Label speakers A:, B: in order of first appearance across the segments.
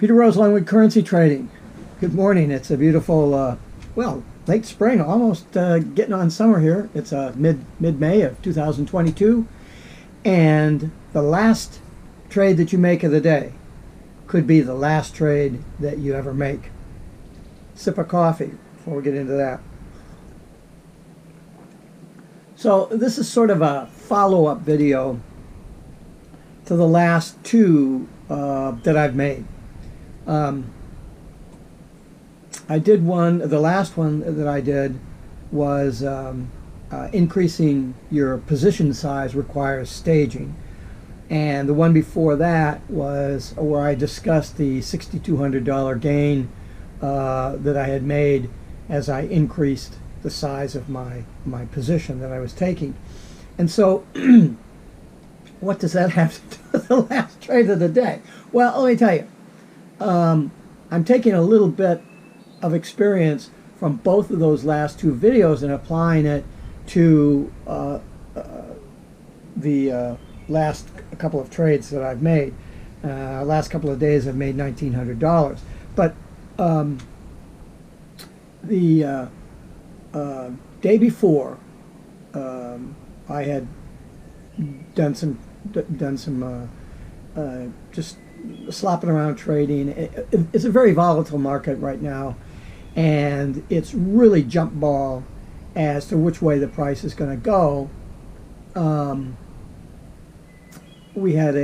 A: Peter Rose, Longwood Currency Trading. Good morning. It's a beautiful, well, late spring, almost getting on summer here. It's mid-May of 2022. And the last trade that you make of the day could be the last trade that you ever make. Sip of coffee before we get into that. So this is sort of a follow-up video to the last two that I've made. I did one, the last one that I did was increasing your position size requires staging. And the one before that was where I discussed the $6,200 gain that I had made as I increased the size of my position that I was taking. And so what does that have to do with the last trade of the day? Well, let me tell you. I'm taking a little bit of experience from both of those last two videos and applying it to the last couple of trades that I've made. Last couple of days I've made $1,900. But the day before, I had done some just slopping around trading. It's a very volatile market right now, and it's really jump ball as to which way the price is going to go. We had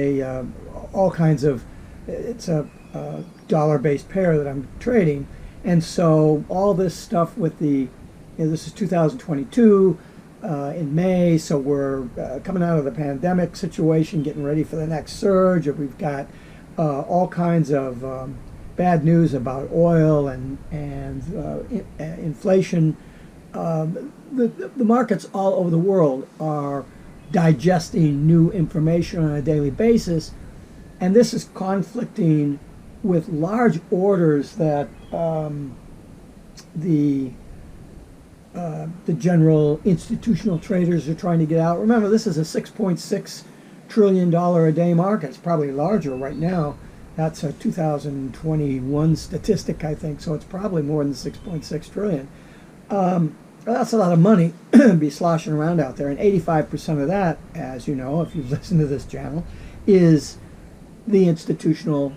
A: all kinds of, it's a dollar-based pair that I'm trading, and so all this stuff with the, this is 2022 in May, so we're coming out of the pandemic situation, getting ready for the next surge. We've got all kinds of bad news about oil and inflation. The markets all over the world are digesting new information on a daily basis, and this is conflicting with large orders that the general institutional traders are trying to get out. Remember, this is a $6.6 trillion a day market. It's probably larger right now. That's a 2021 statistic, I think, so it's probably more than 6.6 trillion. That's a lot of money to be sloshing around out there, and 85% of that, as you know, if you've listened to this channel, is the institutional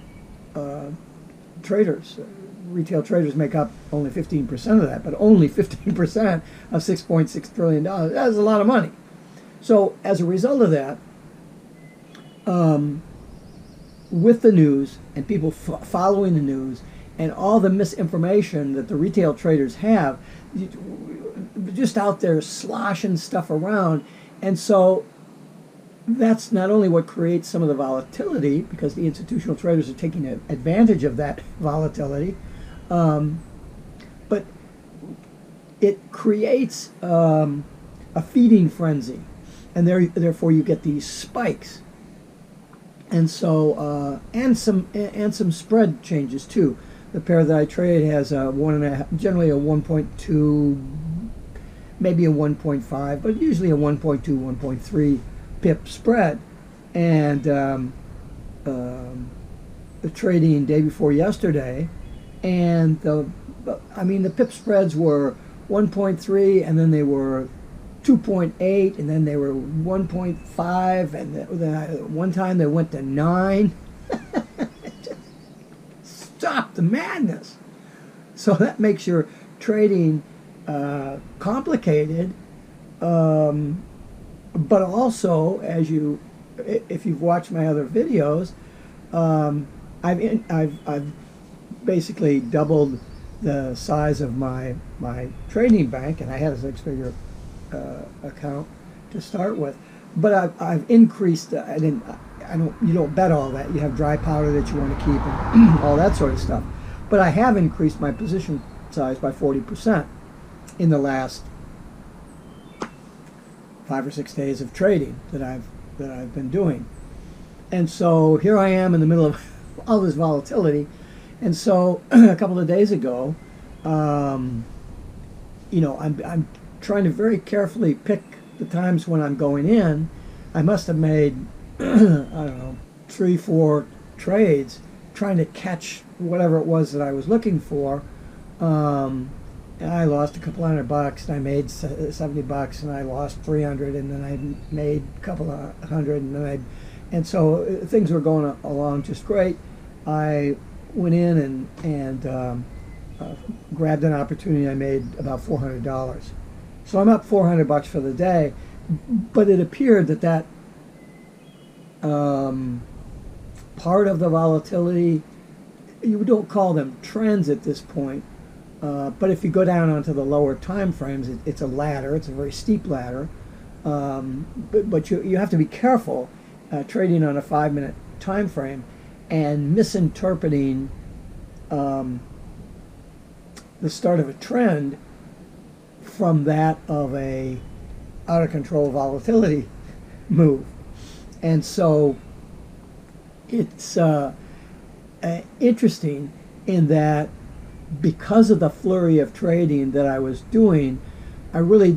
A: traders. Retail traders make up only 15% of that, but only 15% of $6.6 trillion. That is a lot of money. So as a result of that, with the news and people following the news and all the misinformation that the retail traders have, just out there sloshing stuff around, and so that's not only what creates some of the volatility, because the institutional traders are taking advantage of that volatility, but it creates a feeding frenzy, and therefore you get these spikes. And so, and some spread changes too. The pair that I trade has a 1.5, generally a 1.2, maybe a 1.5, but usually a 1.2, 1.3 pip spread. And the trading day before yesterday, and the pip spreads were 1.3, and then they were 2.8, and then they were 1.5, and then one time they went to 9. Stop the madness. So that makes your trading complicated, but also, if you've watched my other videos, I've basically doubled the size of my trading bank, and I had a six-figure account to start with, but I've increased. You don't bet all that. You have dry powder that you want to keep and all that sort of stuff. But I have increased my position size by 40% in the last 5 or 6 days of trading that I've been doing. And so here I am in the middle of all this volatility. And so a couple of days ago, I'm trying to very carefully pick the times when I'm going in. I must have made I don't know, 3-4 trades trying to catch whatever it was that I was looking for. And I lost a couple $100, and I made $70, and I lost 300, and then I made a couple of hundred, and then and so things were going along just great. I went in and grabbed an opportunity. I made about $400. So I'm up $400 for the day, but it appeared that part of the volatility, you don't call them trends at this point, but if you go down onto the lower time frames, it's a ladder. It's a very steep ladder, but you have to be careful trading on a 5-minute time frame and misinterpreting the start of a trend from that of a out of control volatility move. And so it's interesting in that because of the flurry of trading that I was doing, I made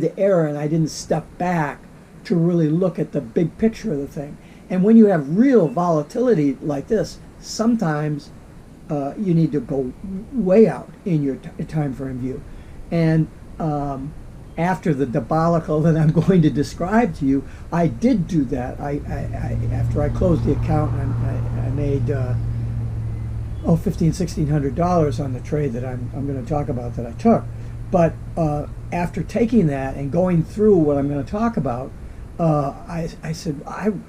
A: the error and I didn't step back to really look at the big picture of the thing. And when you have real volatility like this, sometimes you need to go way out in your time frame view. And after the debacle that I'm going to describe to you, I did do that. After I closed the account, I made $1,500–1,600 on the trade that I'm going to talk about that I took. But after taking that and going through what I'm going to talk about, I said,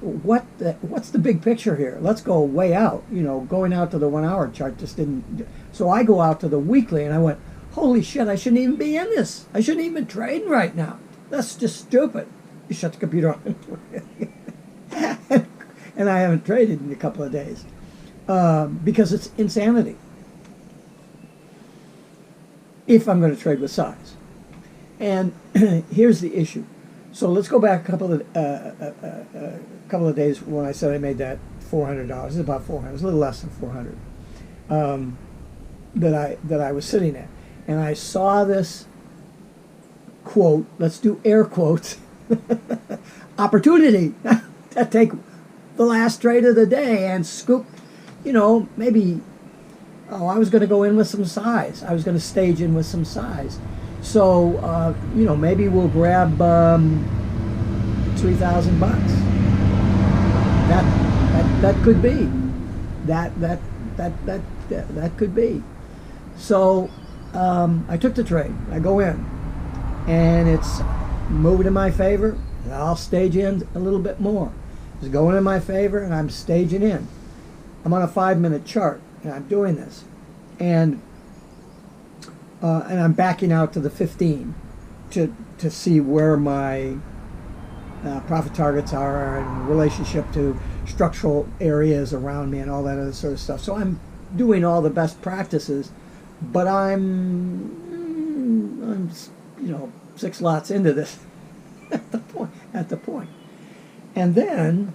A: what's the big picture here? Let's go way out. Going out to the 1 hour chart just didn't. So I go out to the weekly, and I went, holy shit, I shouldn't even be in this. I shouldn't even be trading right now. That's just stupid. You shut the computer off. And I haven't traded in a couple of days because it's insanity if I'm going to trade with size. And here's the issue. So let's go back a couple of days when I said I made that $400. It's about 400. It's a little less than 400 that I was sitting at, and I saw this quote. Let's do air quotes. Opportunity to take the last trade of the day and scoop. Maybe. I was going to go in with some size. I was going to stage in with some size. So, maybe we'll grab $3,000. That could be. That could be. So, I took the trade. I go in, and it's moving in my favor. And I'll stage in a little bit more. It's going in my favor, and I'm staging in. I'm on a 5-minute chart, and I'm doing this, and I'm backing out to the 15 to see where my profit targets are in relationship to structural areas around me and all that other sort of stuff. So I'm doing all the best practices, but I'm 6 lots into this at the point. And then,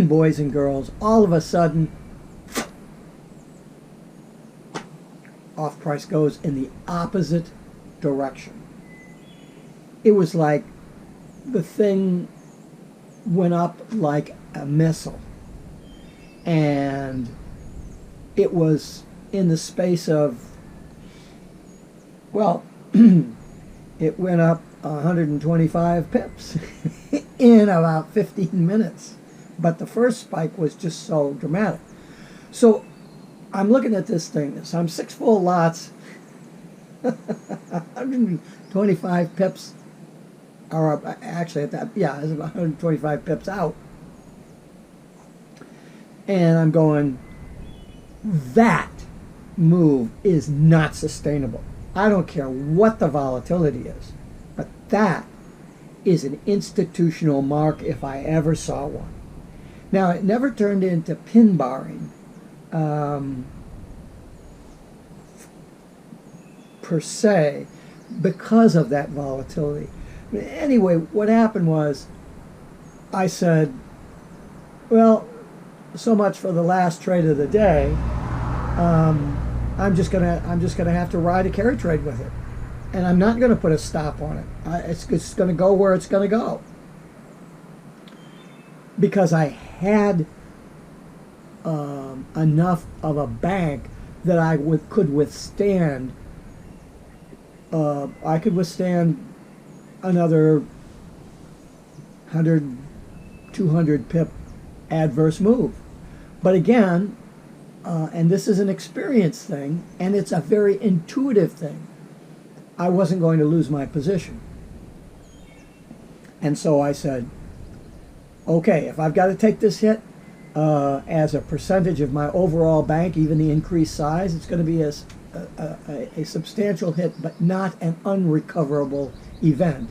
A: boys and girls, all of a sudden, off price goes in the opposite direction. It was like the thing went up like a missile, and it was in the space of, it went up 125 pips in about 15 minutes. But the first spike was just so dramatic. So I'm looking at this thing. So I'm 6 full lots, 125 pips, or actually at that, it's about 125 pips out. And I'm going, that move is not sustainable. I don't care what the volatility is, but that is an institutional mark if I ever saw one. Now, it never turned into pin barring per se because of that volatility. Anyway, what happened was I said, well, so much for the last trade of the day. I'm just gonna have to ride a carry trade with it, and I'm not gonna put a stop on it. It's gonna go where it's gonna go, because I had enough of a bank that could withstand. I could withstand another 100, 200 pip adverse move. But again, and this is an experience thing, and it's a very intuitive thing, I wasn't going to lose my position. And so I said, okay, if I've got to take this hit as a percentage of my overall bank, even the increased size, it's going to be a substantial hit, but not an unrecoverable event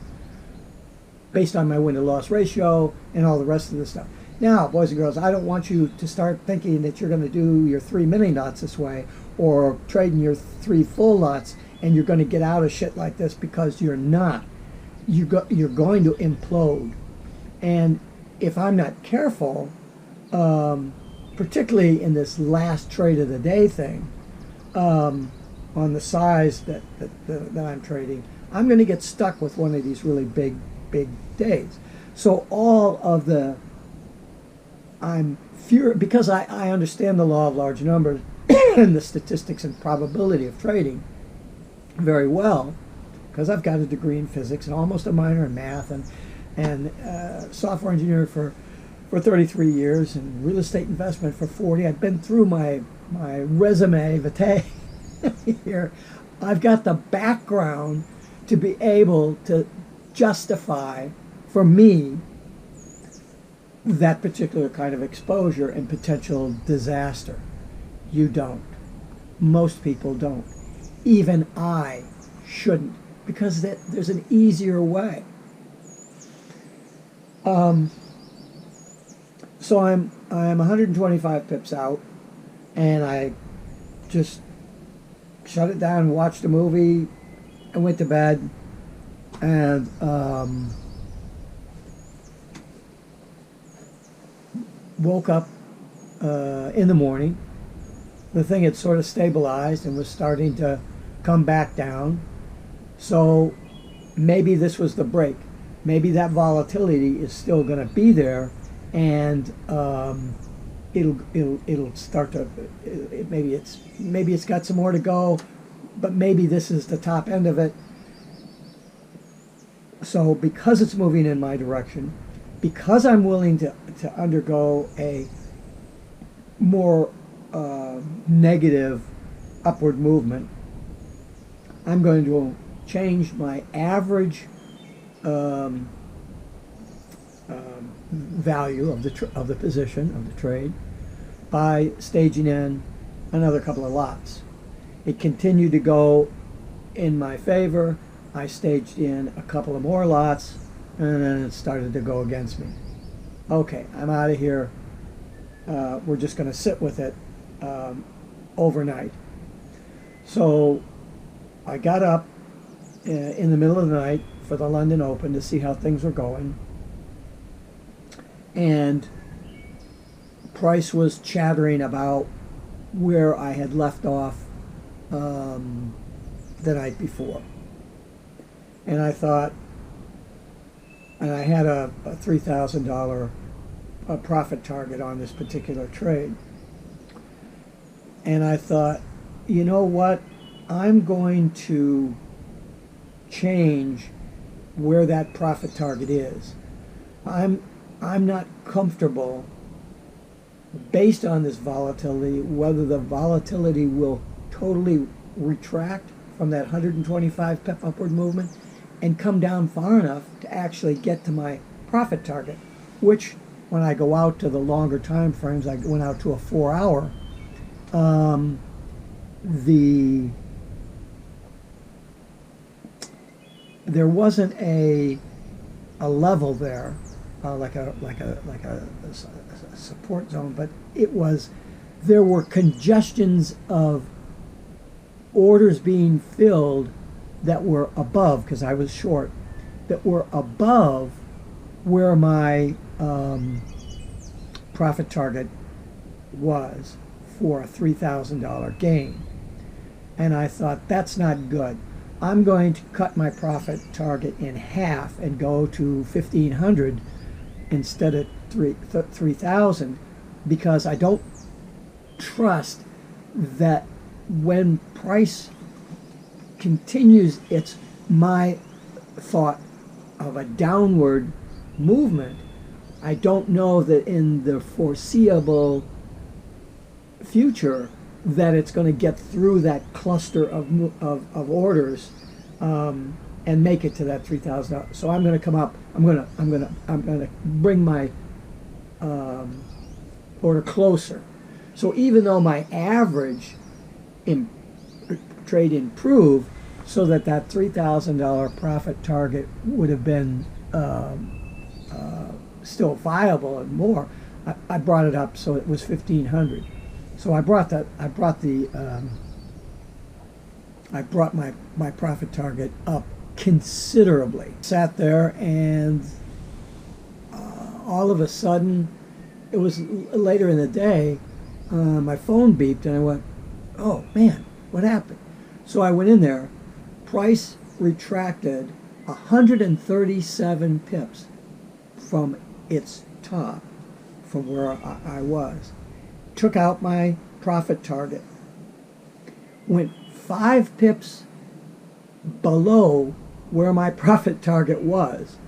A: based on my win-to-loss ratio and all the rest of the stuff. Now, boys and girls, I don't want you to start thinking that you're going to do your 3 mini lots this way or trading your 3 full lots and you're going to get out of shit like this, because you're not. You're going to implode. And if I'm not careful, particularly in this last trade of the day thing, on the size that I'm trading, I'm going to get stuck with one of these really big days. So all of the, because I understand the law of large numbers and the statistics and probability of trading very well, because I've got a degree in physics and almost a minor in math, and software engineer for 33 years and real estate investment for 40. I've been through my resume vitae here. I've got the background to be able to justify for me that particular kind of exposure and potential disaster. You don't. Most people don't. Even I shouldn't, because there's an easier way. So I'm 125 pips out, and I just shut it down, watched a movie, and went to bed, and woke up in the morning. The thing had sort of stabilized and was starting to come back down. So maybe this was the break. Maybe that volatility is still going to be there, and it'll start to. Maybe it's got some more to go, but maybe this is the top end of it. So because it's moving in my direction, because I'm willing to undergo a more negative upward movement, I'm going to change my average value of the position of the trade by staging in another couple of lots. It continued to go in my favor. I staged in a couple of more lots, and then it started to go against me. Okay, I'm out of here. We're just going to sit with it overnight. So I got up in the middle of the night for the London Open to see how things were going, and price was chattering about where I had left off the night before. And I thought, and I had a $3,000 profit target on this particular trade. And I thought, you know what? I'm going to change where that profit target is. I'm not comfortable, based on this volatility, whether the volatility will totally retract from that 125 pip upward movement and come down far enough to actually get to my profit target, which when I go out to the longer time frames, I went out to a 4-hour, there wasn't a level there, like a support zone, but there were congestions of orders being filled that were above, because I was short, that were above where my profit target was for a $3,000 gain. And I thought, that's not good. I'm going to cut my profit target in half and go to 1,500 instead of 3,000, because I don't trust that when price continues my thought of a downward movement, I don't know that in the foreseeable future that it's going to get through that cluster of orders and make it to that $3,000. So I'm going to come up. I'm going to bring my order closer. So even though my average trade improved, so that $3,000 profit target would have been still viable and more, I brought it up so it was 1,500. So I brought my profit target up considerably. Sat there, and all of a sudden, it was later in the day, my phone beeped, and I went, "Oh man, what happened?" So I went in there. Price retracted 137 pips from its top, from where I was. Took out my profit target. Went 5 pips below where my profit target was,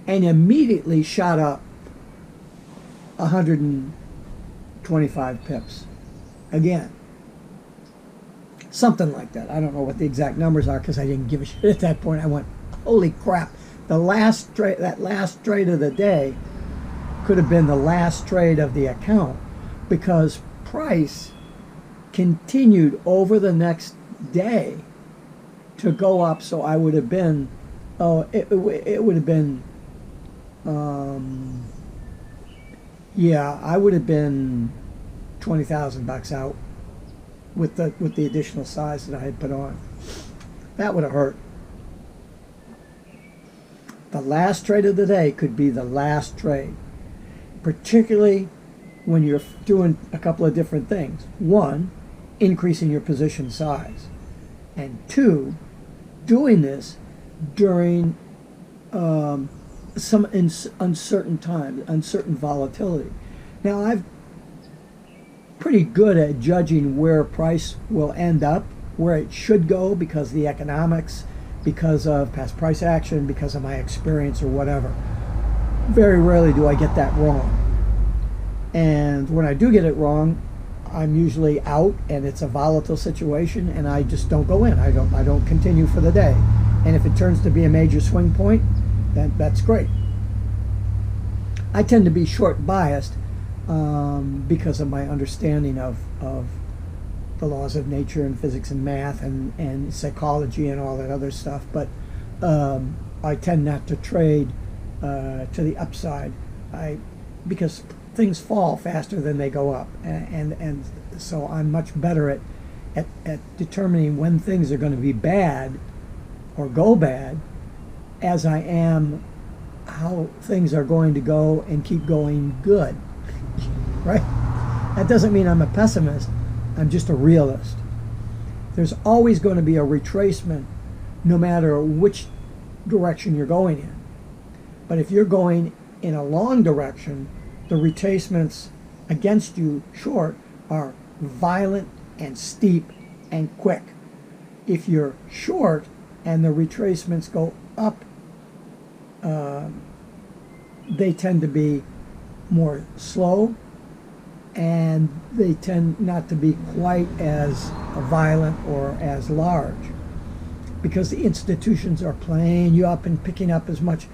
A: and immediately shot up 125 pips again. Something like that. I don't know what the exact numbers are because I didn't give a shit at that point. I went, holy crap. That last trade of the day could have been the last trade of the account, because price continued over the next day to go up. So I would have been, it would have been, yeah, I would have been $20,000 out with the additional size that I had put on. That would have hurt. The last trade of the day could be the last trade, particularly when you're doing a couple of different things. One, increasing your position size, and two, doing this during some uncertain times, uncertain volatility. Now, I've pretty good at judging where price will end up, where it should go, because of the economics, because of past price action, because of my experience or whatever. Very rarely do I get that wrong. And when I do get it wrong, I'm usually out, and it's a volatile situation, and I just don't go in. I don't continue for the day. And if it turns to be a major swing point, then that's great. I tend to be short biased because of my understanding of the laws of nature and physics and math and psychology and all that other stuff. But I tend not to trade to the upside, because things fall faster than they go up, and so I'm much better at determining when things are going to be bad or go bad, as I am how things are going to go and keep going good. Right? That doesn't mean I'm a pessimist. I'm just a realist. There's always going to be a retracement no matter which direction you're going in. But if you're going in a long direction, the retracements against you short are violent and steep and quick. If you're short and the retracements go up, they tend to be more slow, and they tend not to be quite as violent or as large, because the institutions are playing you up and picking up as much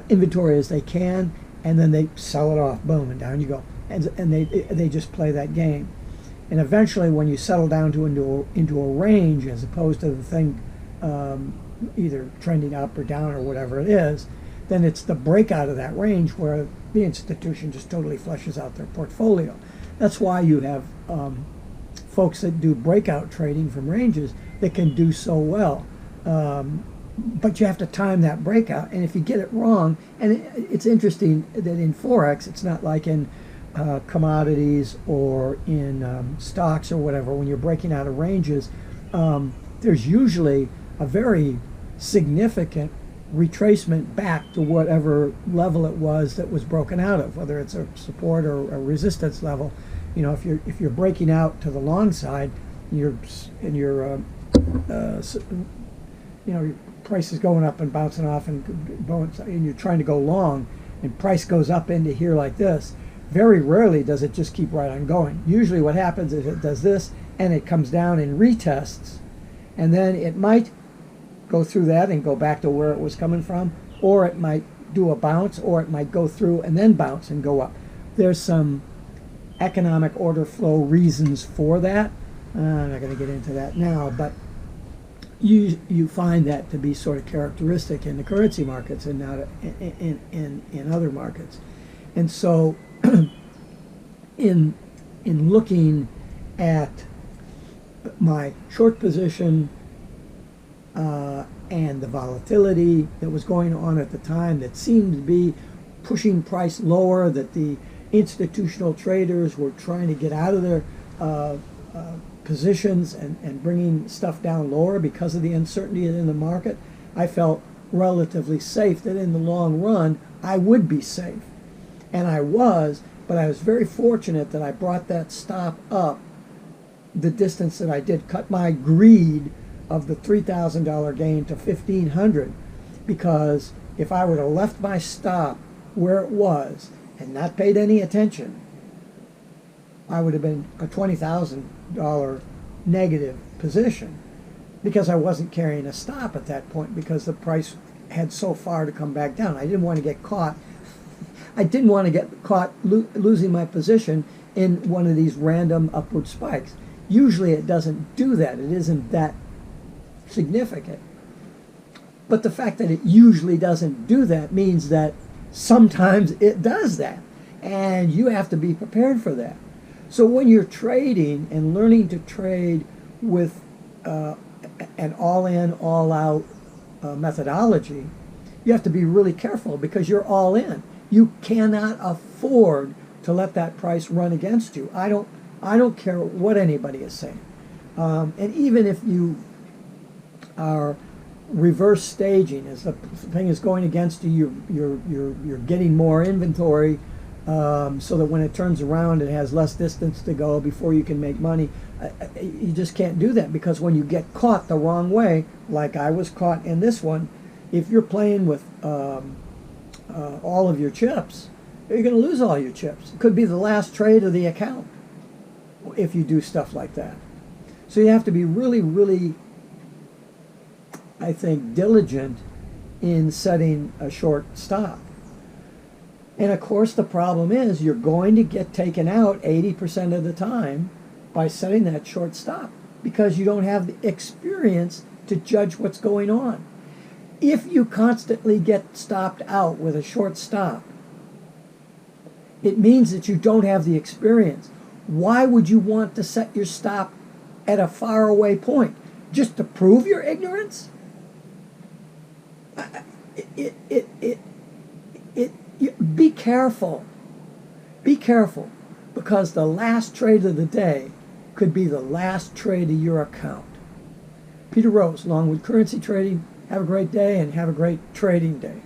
A: inventory as they can, and then they sell it off, boom, and down you go. And they just play that game. And eventually, when you settle down into a range, as opposed to the thing either trending up or down or whatever it is, then it's the breakout of that range where the institution just totally flushes out their portfolio. That's why you have folks that do breakout trading from ranges that can do so well. But you have to time that breakout, and if you get it wrong, and it's interesting that in Forex, it's not like in commodities or in stocks or whatever. When you're breaking out of ranges, there's usually a very significant retracement back to whatever level it was that was broken out of, whether it's a support or a resistance level. if you're breaking out to the long side, your your price is going up and bouncing off and you're trying to go long, and price goes up into here like this. Very rarely does it just keep right on going. Usually what happens is it does this and it comes down and retests, and then it might go through that and go back to where it was coming from, or it might do a bounce, or it might go through and then bounce and go up. There's some economic order flow reasons for that. I'm not going to get into that now, but you find that to be sort of characteristic in the currency markets and not in other markets. And so in looking at my short position and the volatility that was going on at the time that seemed to be pushing price lower, that the institutional traders were trying to get out of their positions and bringing stuff down lower because of the uncertainty in the market, I felt relatively safe that in the long run I would be safe. And I was, but I was very fortunate that I brought that stop up the distance that I did, cut my greed of the $3,000 gain to $1,500, because if I would have left my stop where it was and not paid any attention, I would have been a $20,000 negative position, because I wasn't carrying a stop at that point because the price had so far to come back down. I didn't want to get caught. I didn't want to get caught losing my position in one of these random upward spikes. Usually it doesn't do that. It isn't that significant. But the fact that it usually doesn't do that means that sometimes it does that. And you have to be prepared for that. So when you're trading and learning to trade with an all-in, all-out methodology, you have to be really careful because you're all in. You cannot afford to let that price run against you. I don't care what anybody is saying. And even if you are reverse staging, as the thing is going against you, you're getting more inventory, so that when it turns around it has less distance to go before you can make money. You just can't do that, because when you get caught the wrong way, like I was caught in this one, if you're playing with all of your chips, you're going to lose all your chips. It could be the last trade of the account if you do stuff like that. So you have to be really, really, I think, diligent in setting a short stop. And of course the problem is you're going to get taken out 80% of the time by setting that short stop, because you don't have the experience to judge what's going on. If you constantly get stopped out with a short stop, it means that you don't have the experience. Why would you want to set your stop at a faraway point? Just to prove your ignorance? Be careful. Be careful, because the last trade of the day could be the last trade of your account. Peter Rose, Longwood Currency Trading. Have a great day and have a great trading day.